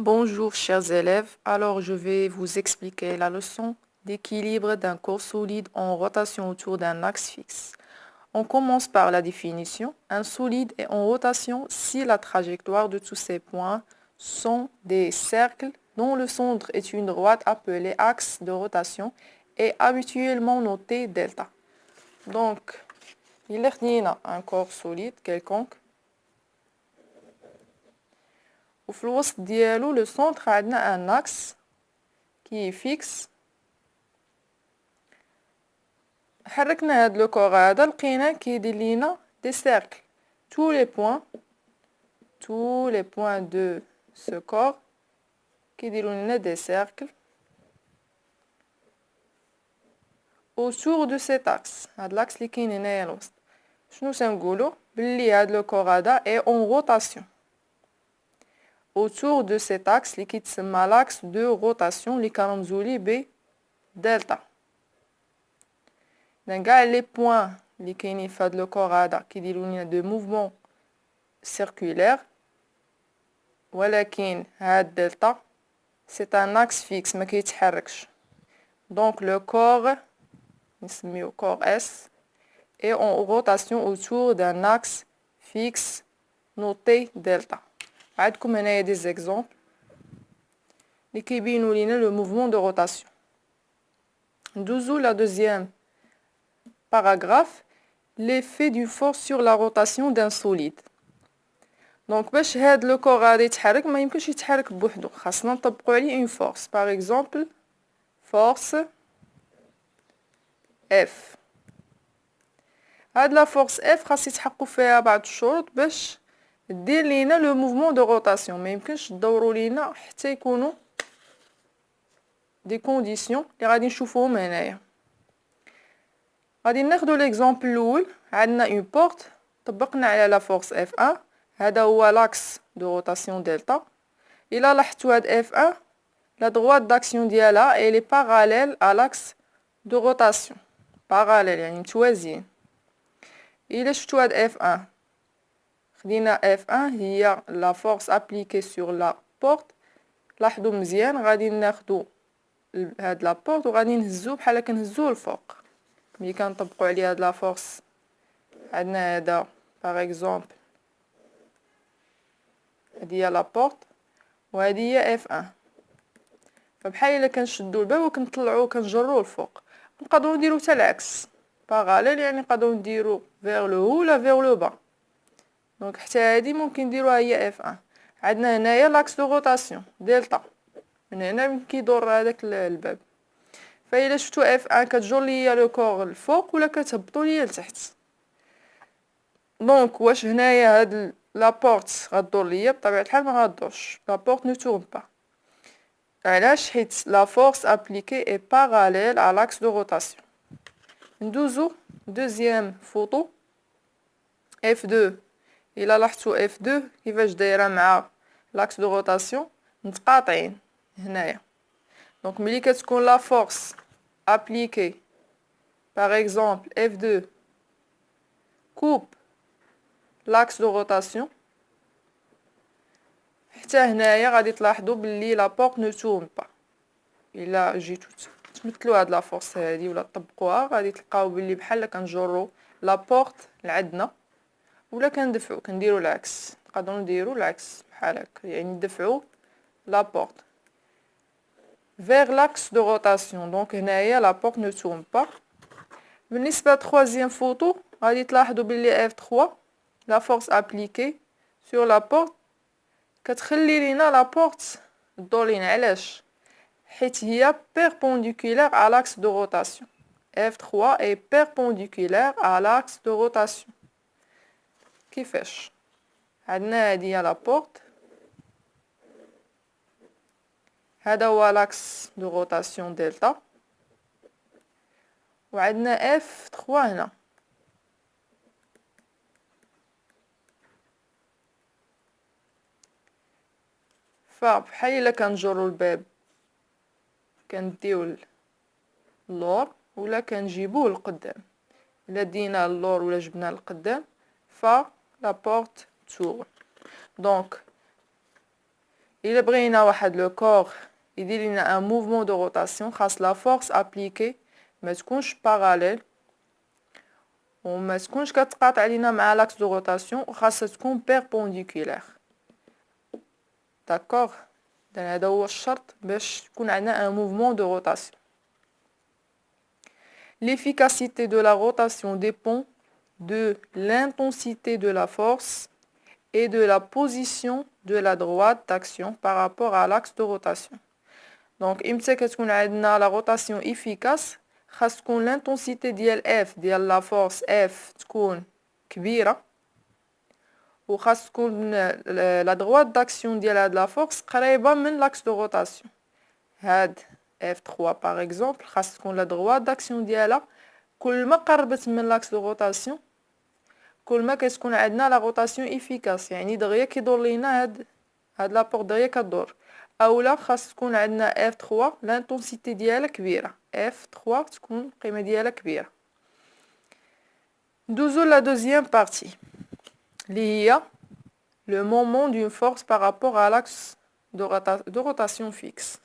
Bonjour chers élèves, alors je vais vous expliquer la leçon d'équilibre d'un corps solide en rotation autour d'un axe fixe. On commence par la définition. Un solide est en rotation si la trajectoire de tous ces points sont des cercles dont le centre est une droite appelée axe de rotation et habituellement notée delta. Donc, il y a un corps solide quelconque. وفي الوسط ديالو لو سونتر عندنا ان اكس كي فيكس. حركنا هاد لو كور هذا لقينا كيدير لينا دي سيركل tous les points de ce corps كيديروا لنا دي سيركل autour de cet axe. هاد لاكس اللي كاين هنايا الوسط. شنو تنقولوا بلي هاد لو كور هذا est en rotation autour de cet axe اللي كيتسمى l'axe de rotation اللي كنرمزوا ليه ب دلتا. Donc, les points اللي كاينين في هاد لو كور هذا كيديروا لنا دو موفمون سيركولير ولكن هاد دلتا سي ان اكس فيكس ما كيتحركش. دونك لو كور نسميو كور اس est en rotation autour d'un axe fixe noté delta. عندكم هنايا دي زيكزامبل اللي كيبينوا لينا لو موفمون دو روتاسيون. ندوزو لا دوزيام paragraphe, l'effet d'une force sur la rotation d'un solide. Donc باش هاد لو كور غادي يتحرك ما يمكنش يتحرك بوحدو، خاصنا نطبقوا عليه اون فورس. باغ اكزومبل فورس اف. هاد لا فورس اف خاص يتحققوا فيها بعض الشروط باش دير لينا لو موفمون دو روتاسيون. ما يمكنش تدوروا لينا حتى يكونوا دي كونديسيون اللي غادي نشوفوهم هنايا. غادي ناخدو ليكزامبل الاول. عندنا اون بورت طبقنا على لا فورس اف 1. هذا هو لاكس دو روتاسيون دلتا. الا لاحظتوا هاد اف 1 لا droite d'action ديالها elle est parallèle à l'axe de rotation. parallèle يعني متوازيين. الا شفتوا هاد اف 1 خدينا اف 1 هي لا فورس ابليكي سور لا بورت. لاحظوا مزيان غادي ناخدو هاد لا بورت وغادي نهزو بحال كنهزوه الفوق. ملي كنطبقوا عليه هاد لا فورس عندنا هذا باغ اكزومبل هادي هي لا بورت وهادي هي اف 1. فبحال الا كنشدوا الباب وكنطلعوه كنجروه الفوق. نقدروا نديرو حتى العكس باراليل يعني نقدروا نديرو فيغ لو هو ولا فيغ لو با. دونك حتى هادي ممكن نديروها هي اف 1. عندنا هنايا لاكس دو روتاسيون دلتا من هنا كيدور هذاك الباب. فإلا شفتو اف 1 كتجر ليا لو كور الفوق ولا كتهبطو ليا لتحت. دونك واش هنايا هاد لابورت غدور ليا؟ بطبيعة الحال ما غدورش. لابورت نو تورن با. علاش؟ حيت لا فورس ابليكي اي باراليل على لاكس دو روتاسيون. ندوزو دوزيام فوطو اف 2. الا لاحظتوا اف 2 كيفاش دايره مع لاكس دو روتاسيون متقاطعين هنايا. دونك ملي كتكون لا فورس appliquée par exemple F2 coupe l'axe de rotation حتى هنايا غادي تلاحظوا باللي لا بورت نو تورن با. الا جيتو تمثلوا هاد لا فورس هادي ولا طبقوها غادي تلقاو باللي بحال كنجروا لا بورت لعندنا ولا كندفعوا كنديروا العكس. نقدروا نديروا العكس بحال هكا يعني ندفعوا لا بورت vers l'axe de rotation. Donc هنايا la porte ne tourne pas. بالنسبة troisième photo غادي تلاحظوا باللي F3 la force appliquée sur la porte كتخلي لينا la porte تدور لينا. علاش؟ حيت هي perpendiculaire à l'axe de rotation. F3 est perpendiculaire à l'axe de rotation. كيفاش؟ عندنا هادي هي la porte. هذا هو لاكس دو روتاسيون دلتا وعندنا اف 3 هنا. فبحال الا كنجروا الباب كنديو اللور ولا كنجيبوه لقدام. الا دينا اللور ولا جبناه لقدام ف لا بورت تور. دونك إلا بغينا واحد لو كور يدير لينا ان موفمون دو روتاسيون، خاص لا فورس ابليكي ما تكونش باراليل وما تكونش كتقاطع علينا مع لاكس دو روتاسيون، وخاصها تكون بيربونديكولير. داكوغ، هذا هو الشرط باش تكون عندنا ان موفمون دو روتاسيون. L'efficacité de la rotation dépend de l'intensité de la force et de la position de la droite d'action par rapport à l'axe de rotation. Donc, إمتى كتكون عندنا la rotation efficace؟ خاص تكون l'intensité ديال F ديال la force F تكون كبيرة، وخاص تكون la droite d'action ديال هاد la force قريبة من l'axe de rotation. هاد F3 par exemple خاص تكون la droite d'action ديالها كل ما قربت من l'axe de rotation كل ما كتكون عندنا لا روتاسيون افيكاس، يعني دغيا كيدور لينا هاد لابورت دغيا كدور. اولا خاص تكون عندنا اف 3 لانتونسيتي ديالها كبيره، اف 3 تكون القيمه ديالها كبيره. ندوزو لا دوزيام بارتي اللي هي لو مومون دون فورس par rapport à l'axe de rotation fixe.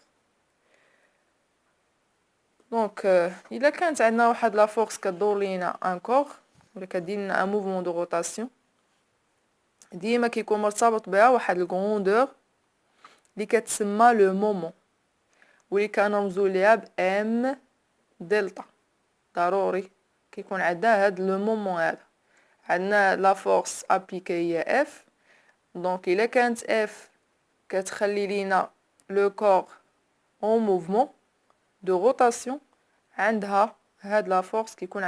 دونك الا كانت عندنا واحد لا فورس كدور لينا ان كور ولا كدير لنا ان موفمون دو روتاسيون، ديما كيكون مرتبط بها واحد الغروندور اللي كتسمى لو مومون واللي كنرمزو ليها ب ام دلتا. ضروري كيكون عندنا هاد لو مومون هذا. عندنا لا فورس ابليكي هي اف، دونك الا كانت اف كتخلي لينا لو كور اون موفمون دو روتاسيون، عندها هاد لا فورس كيكون